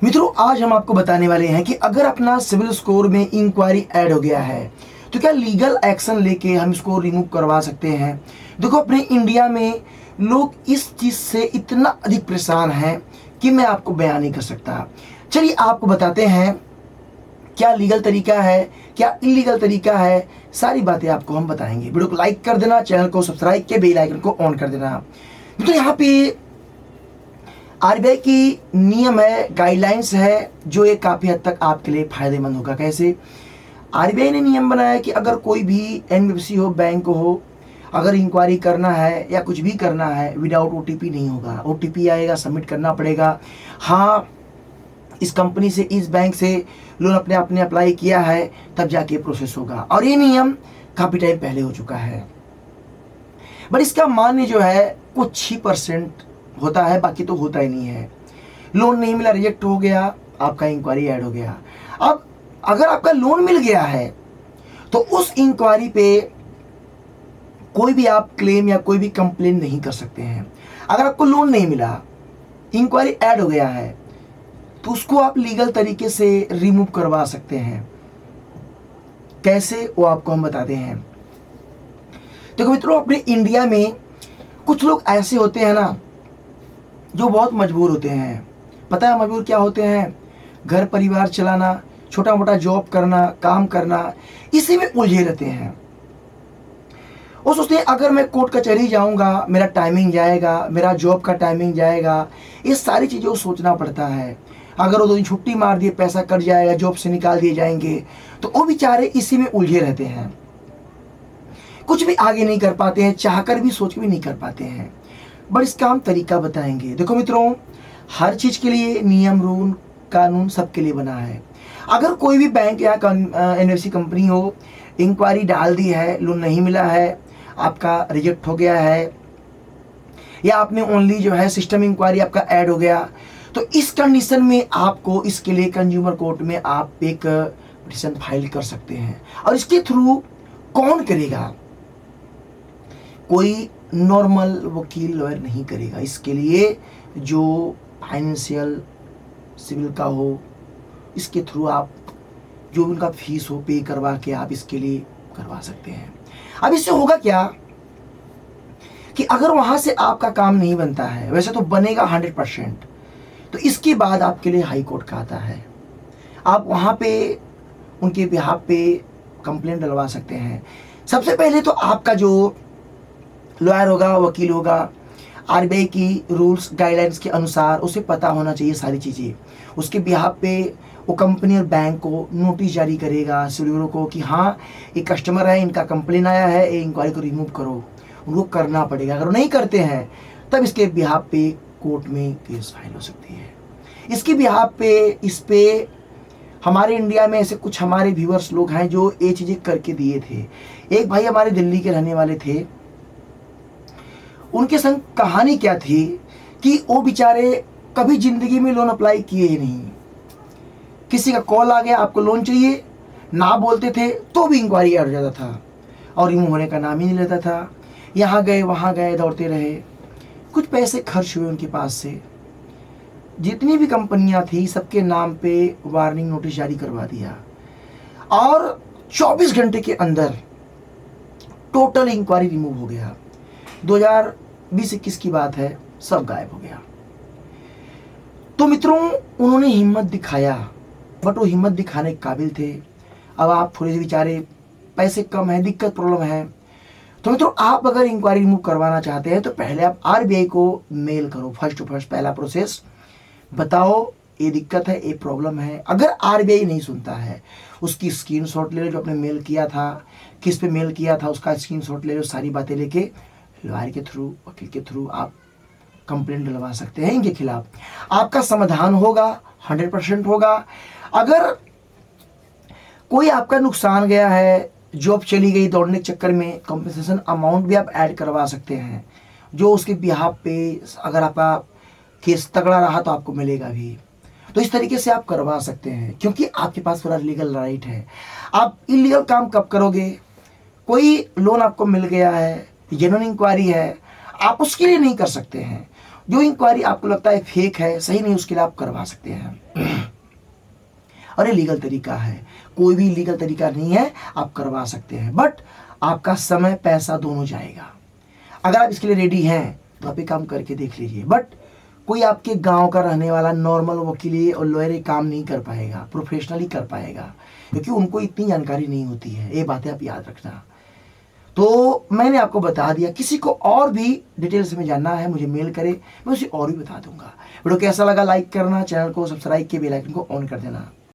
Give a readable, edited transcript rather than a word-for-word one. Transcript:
मित्रों, आज हम आपको बताने वाले हैं कि अगर अपना सिविल स्कोर में इंक्वायरी ऐड हो गया है तो क्या लीगल एक्शन लेके हम इसको रिमूव करवा सकते हैं। देखो, अपने इंडिया में लोग इस चीज़ से इतना अधिक परेशान हैं कि मैं आपको बयान नहीं कर सकता। चलिए आपको बताते हैं क्या लीगल तरीका है, क्या इलीगल तरीका है, सारी बातें आपको हम बताएंगे। वीडियो को लाइक कर देना, चैनल को सब्सक्राइब के बेल आइकन को ऑन कर देना। तो यहाँ पे आरबीआई की नियम है, गाइडलाइंस है, जो ये काफ़ी हद तक आपके लिए फायदेमंद होगा। कैसे? आरबीआई ने नियम बनाया कि अगर कोई भी एनबीएफसी हो, बैंक हो, अगर इंक्वायरी करना है या कुछ भी करना है, विदाउट ओटीपी नहीं होगा। ओटीपी आएगा, सबमिट करना पड़ेगा। हाँ, इस कंपनी से, इस बैंक से लोन अपने आपने अप्लाई किया है, तब जाके प्रोसेस होगा। और ये नियम काफ़ी टाइम पहले हो चुका है, बट इसका मान्य जो है कुछ ही % होता है, बाकी तो होता ही नहीं है। लोन नहीं मिला, रिजेक्ट हो गया, आपका इंक्वायरी ऐड हो गया। अब अगर आपका लोन मिल गया है तो उस इंक्वायरी पे कोई भी आप क्लेम या कोई भी कंप्लेन नहीं कर सकते हैं। अगर आपको लोन नहीं मिला, इंक्वायरी ऐड हो गया है, तो उसको आप लीगल तरीके से रिमूव करवा सकते हैं। कैसे, वो आपको हम बताते हैं। देखो मित्रों, अपने इंडिया में कुछ लोग ऐसे होते हैं ना जो बहुत मजबूर होते हैं। पता है मजबूर क्या होते हैं? घर परिवार चलाना, छोटा मोटा जॉब करना, काम करना, इसी में उलझे रहते हैं। वो सोचते हैं अगर मैं कोर्ट कचहरी जाऊंगा, मेरा टाइमिंग जाएगा, मेरा जॉब का टाइमिंग जाएगा, ये सारी चीज़ें को सोचना पड़ता है। अगर वो 2 दिन छुट्टी मार दिए, पैसा कट जाएगा, जॉब से निकाल दिए जाएंगे, तो वो बेचारे इसी में उलझे रहते हैं। कुछ भी आगे नहीं कर पाते हैं, चाहकर भी, सोच भी नहीं कर पाते हैं। बट इसका हम तरीका बताएंगे। देखो मित्रों, हर चीज़ के लिए नियम, रूल, कानून सबके लिए बना है। अगर कोई भी बैंक या एनबीएफसी कंपनी हो, इंक्वायरी डाल दी है, लोन नहीं मिला है, आपका रिजेक्ट हो गया है, या आपने ओनली जो है सिस्टम इंक्वायरी आपका ऐड हो गया, तो इस कंडीशन में आपको इसके लिए कंज्यूमर कोर्ट में आप एक पिटीशन फाइल कर सकते हैं। और इसके थ्रू कौन करेगा? कोई नॉर्मल वकील, लॉयर नहीं करेगा। इसके लिए जो फाइनेंशियल सिविल का हो, इसके थ्रू आप जो उनका फीस हो पे करवा के आप इसके लिए करवा सकते हैं। अब इससे होगा क्या कि अगर वहां से आपका काम नहीं बनता है, वैसे तो बनेगा 100%, तो इसके बाद आपके लिए हाई कोर्ट का आता है। आप वहां पे उनके बिहाफ पे कंप्लेंट डलवा सकते हैं। सबसे पहले तो आपका जो लॉयर होगा, वकील होगा, आरबीआई की रूल्स गाइडलाइंस के अनुसार उसे पता होना चाहिए सारी चीज़ें। उसके बिहाफ पे वो कंपनी और बैंक को नोटिस जारी करेगा, सिविल को, कि हाँ एक कस्टमर है, इनका कंप्लेन आया है, ये इंक्वायरी को रिमूव करो। उनको करना पड़ेगा। अगर वो नहीं करते हैं तब इसके बिहाफ पे कोर्ट में केस फाइल हो सकती है। इसके बिहाफ पे, इस पे हमारे इंडिया में ऐसे कुछ हमारे व्यूअर्स लोग हैं जो ये चीज़ें करके दिए थे। एक भाई हमारे दिल्ली के रहने वाले थे। उनके संग कहानी क्या थी कि वो बेचारे कभी जिंदगी में लोन अप्लाई किए ही नहीं। किसी का कॉल आ गया, आपको लोन चाहिए, ना बोलते थे तो भी इंक्वायरी ऐड हो जाता था और रिमूव होने का नाम ही नहीं लेता था। यहाँ गए, वहाँ गए, दौड़ते रहे, कुछ पैसे खर्च हुए उनके पास से। जितनी भी कंपनियां थी सबके नाम पे वार्निंग नोटिस जारी करवा दिया और 24 घंटे के अंदर टोटल इंक्वायरी रिमूव हो गया। 2020-21 की बात है, सब गायब हो गया। तो मित्रों, उन्होंने हिम्मत दिखाया, बट वो हिम्मत दिखाने के काबिल थे। अब आप थोड़े से बेचारे, पैसे कम है, दिक्कत प्रॉब्लम है, तो मित्रों आप अगर इंक्वायरी रिमूव करवाना चाहते हैं तो पहले आप आरबीआई को मेल करो। फर्स्ट टू फर्स्ट पहला प्रोसेस, बताओ ये दिक्कत है, ये प्रॉब्लम है। अगर आरबीआई नहीं सुनता है, उसकी स्क्रीनशॉट ले लो, जो आपने मेल किया था, किस पे मेल किया था, उसका स्क्रीनशॉट ले लो, सारी बातें लेके लॉयर के थ्रू, वकील के थ्रू आप कंप्लेंट डलवा सकते हैं इनके खिलाफ। आपका समाधान होगा, 100% होगा। अगर कोई आपका नुकसान गया है, जॉब चली गई दौड़ने के चक्कर में, कॉम्पेंसेशन अमाउंट भी आप ऐड करवा सकते हैं, जो उसके बिहाफ पे अगर आपका केस तगड़ा रहा तो आपको मिलेगा भी। तो इस तरीके से आप करवा सकते हैं, क्योंकि आपके पास पूरा लीगल राइट है। आप इलीगल काम कब करोगे? कोई लोन आपको मिल गया है, जेन्युइन इंक्वायरी है, आप उसके लिए नहीं कर सकते हैं। जो इंक्वायरी आपको लगता है फेक है, सही नहीं, उसके लिए आप करवा सकते हैं। और ये लीगल तरीका है, कोई भी लीगल तरीका नहीं है, आप करवा सकते हैं, बट आपका समय पैसा दोनों जाएगा। अगर आप इसके लिए रेडी हैं तो आप ये काम करके देख लीजिए। बट कोई आपके गांव का रहने वाला नॉर्मल वकील और लॉयर ये काम नहीं कर पाएगा, प्रोफेशनली कर पाएगा, क्योंकि उनको इतनी जानकारी नहीं होती है। ये बातें आप याद रखना। तो मैंने आपको बता दिया, किसी को और भी डिटेल्स में जानना है मुझे मेल करे, मैं उसे और भी बता दूंगा। वीडियो कैसा लगा लाइक करना, चैनल को सब्सक्राइब के बेल आइकन को ऑन कर देना।